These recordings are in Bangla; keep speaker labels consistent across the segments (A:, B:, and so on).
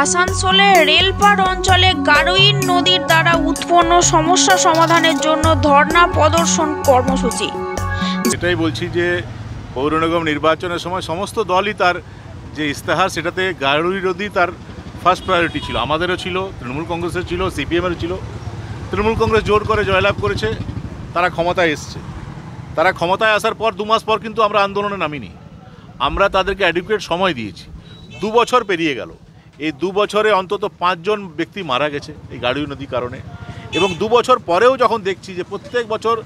A: আসানসোলে রেলপার অঞ্চলে গারোইন নদীর দ্বারা উৎপন্ন সমস্যা সমাধানের জন্য ধর্ণা প্রদর্শন কর্মসূচি।
B: এটাই বলছি যে পৌর নিগম নির্বাচনের সময় সমস্ত দলই তার যে ইস্তেহার সেটাতে গারোই নদী তার ফার্স্ট প্রায়োরিটি ছিল। আমাদেরও ছিল, তৃণমূল কংগ্রেসের ছিল, সিপিএমের ছিল। তৃণমূল কংগ্রেস জোর করে জয়লাভ করেছে, তারা ক্ষমতায় এসছে। তারা ক্ষমতায় আসার পর 2 মাস পর কিন্তু আমরা আন্দোলনে নামিনি। আমরা তাদেরকে অ্যাডিকুয়েট সময় দিয়েছি। 2 বছর পেরিয়ে গেল। এই 2 বছরে অন্তত 5 জন ব্যক্তি মারা গেছে এই গারোই নদীর কারণে। এবং 2 বছর পরেও যখন দেখছি যে প্রত্যেক বছর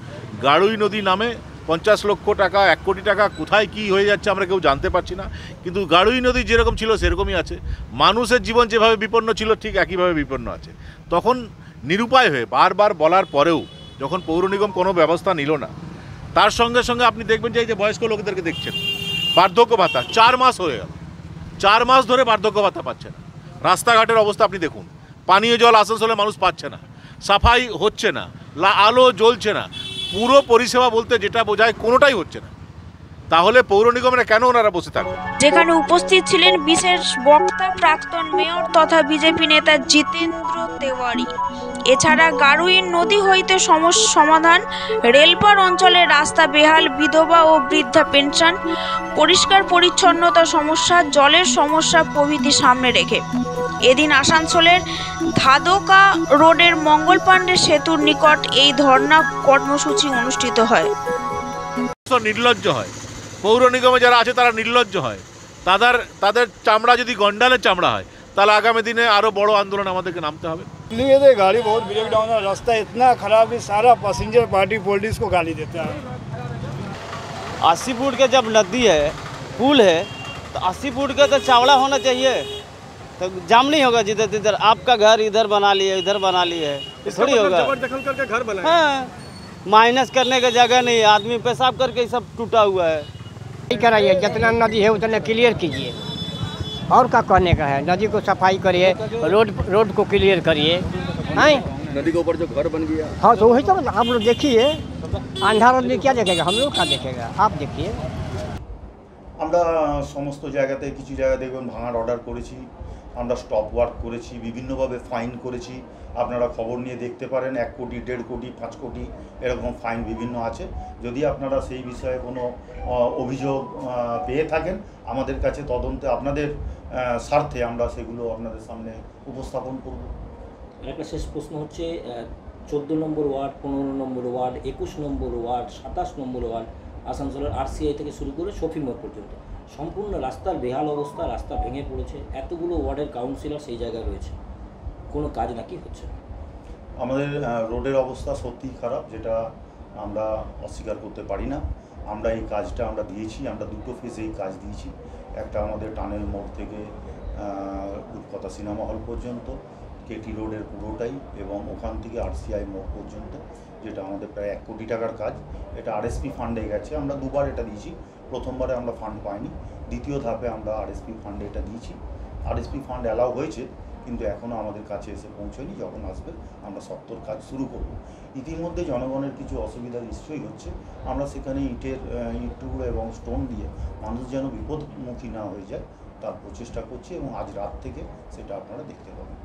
B: গারোই নদী নামে 50 লক্ষ টাকা, 1 কোটি টাকা কোথায় কি হয়ে যাচ্ছে আমরা কেউ জানতে পারছি না। কিন্তু গারোই নদী যেরকম ছিল সেরকমই আছে। মানুষের জীবন যেভাবে বিপন্ন ছিল ঠিক একইভাবে বিপন্ন আছে। তখন নিরুপায় হয়ে বারবার বলার পরেও যখন পৌর নিগম কোনো ব্যবস্থা নিল না, তার সঙ্গে সঙ্গে আপনি দেখবেন যে এই যে বয়স্ক লোকদেরকে দেখছেন বার্ধক্য ভাতা 4 মাস হয়ে গেল, 4 মাস ধরে বার্ধক্য ভাতা পাচ্ছে না। রাস্তাঘাটের অবস্থা আপনি দেখুন, পানীয় জল আসানসোলে মানুষ পাচ্ছে না, সাফাই হচ্ছে না, আলো জ্বলছে না, পুরো পরিষেবা বলতে যেটা বোঝায় কোনোটাই হচ্ছে না। তাহলে পৌর নিগমে কেন ওনারা বসে থাকবে?
A: যেখানে উপস্থিত ছিলেন বিশেষ বক্তা প্রাক্তন মেয়র তথা বিজেপি নেতা জিতেন্দ্র তেওয়ারি। এছাড়া গারোইন নদী হইতে সমস্যা সমাধান, রেলপার অঞ্চলে রাস্তা বেহাল, বিধবা ও বৃদ্ধা পেনশন, পরিষ্কার পরিচ্ছন্নতা সমস্যা, জলের সমস্যা প্রভৃতি সামনে রেখে এদিন আসানসোলের ধাদকা রোডের মঙ্গল পাণ্ডে সেতুর নিকট এই ধর্ণা কর্মসূচি অনুষ্ঠিত হয়।
B: নির্লজ্জ হয়, পৌর নিগমে যারা আছে তারা নির্লজ্জ হয়। তাদের চামড়া যদি গন্ডালের চামড়া হয় তাহলে আগামী দিনে আরো বড় আন্দোলন আমাদেরকে নামতে হবে।
C: गाड़ी बहुत ब्रेक डाउन है, रास्ता इतना खराब है, सारा पैसेंजर पार्टी पॉलिटिक्स को गाली देता है।
D: 80 फुट के जब नदी है, पुल है, तो 80 फुट का तो चौड़ा होना चाहिए, तो जाम नहीं होगा जिधर जिधर आपका घर इधर बना लिए इधर बना लिए, थोड़ी होगा।
C: जबरदखल करके घर बनाए।
D: हाँ, माइनस करने का जगह नहीं, आदमी पेशाब करके सब टूटा हुआ है।
E: नहीं कराइए, जितना नदी है उतना क्लियर कीजिए, और क्या कहने का है। नदी को सफाई करिए, रोड को क्लियर करिए। हैं
F: नदी के ऊपर जो घर बन गया,
E: हाँ तो वही तो आप लोग देखिए, अंधार आदमी क्या देखेगा, हम लोग क्या देखेगा, आप देखिए।
G: আমরা সমস্ত জায়গাতে কিছু জায়গা দেখবেন ভাঙার অর্ডার করেছি, আমরা স্টপ ওয়ার্ক করেছি, বিভিন্নভাবে ফাইন করেছি। আপনারা খবর নিয়ে দেখতে পারেন 1 কোটি, 1.5 কোটি, 5 কোটি এরকম ফাইন বিভিন্ন আছে। যদি আপনারা সেই বিষয়ে কোনো অভিযোগ পেয়ে থাকেন আমাদের কাছে তদন্তে আপনাদের স্বার্থে আমরা সেগুলো আপনাদের সামনে উপস্থাপন করব।
H: একটা শেষ প্রশ্ন হচ্ছে 14 নম্বর ওয়ার্ড, 15 নম্বর ওয়ার্ড, 21 নম্বর ওয়ার্ড, 27 নম্বর ওয়ার্ড, আসানসোলের আরসিআই থেকে শুরু করে শফি মোড় পর্যন্ত সম্পূর্ণ রাস্তার বেহাল অবস্থা, রাস্তা ভেঙে পড়েছে। এতগুলো ওয়ার্ডের কাউন্সিলর সেই জায়গায় রয়েছে, কোনো কাজ নাকি হচ্ছে না।
G: আমাদের রোডের অবস্থা সত্যিই খারাপ, যেটা আমরা অস্বীকার করতে পারি না। আমরা এই কাজটা আমরা দিয়েছি, আমরা 2টো ফেজে এই কাজ দিয়েছি। একটা আমাদের টানেল মোড় থেকে রূপকথা সিনেমা হল পর্যন্ত, কেটি রোডের পুরোটাই, এবং ওখান থেকে আরসিআই মোড় পর্যন্ত, যেটা আমাদের প্রায় 1 কোটি টাকার কাজ। এটা আরএসপি ফান্ডে গেছে, আমরা 2বার এটা দিয়েছি। প্রথমবারে আমরা ফান্ড পাইনি, দ্বিতীয় ধাপে আমরা আরএসপি ফান্ডে এটা দিয়েছি। আরএসপি ফান্ড অ্যালাউ হয়েছে, কিন্তু এখনও আমাদের কাছে এসে পৌঁছয়নি। যখন আসবে আমরা সত্তর কাজ শুরু করব। ইতিমধ্যে জনগণের কিছু অসুবিধা নিশ্চয়ই হচ্ছে, আমরা সেখানে ইট টুকরো এবং স্টোন দিয়ে মানুষ যেন বিপদমুখী না হয়ে যায় তার প্রচেষ্টা করছি, এবং আজ রাত থেকে সেটা আপনারা দেখতে পাবেন।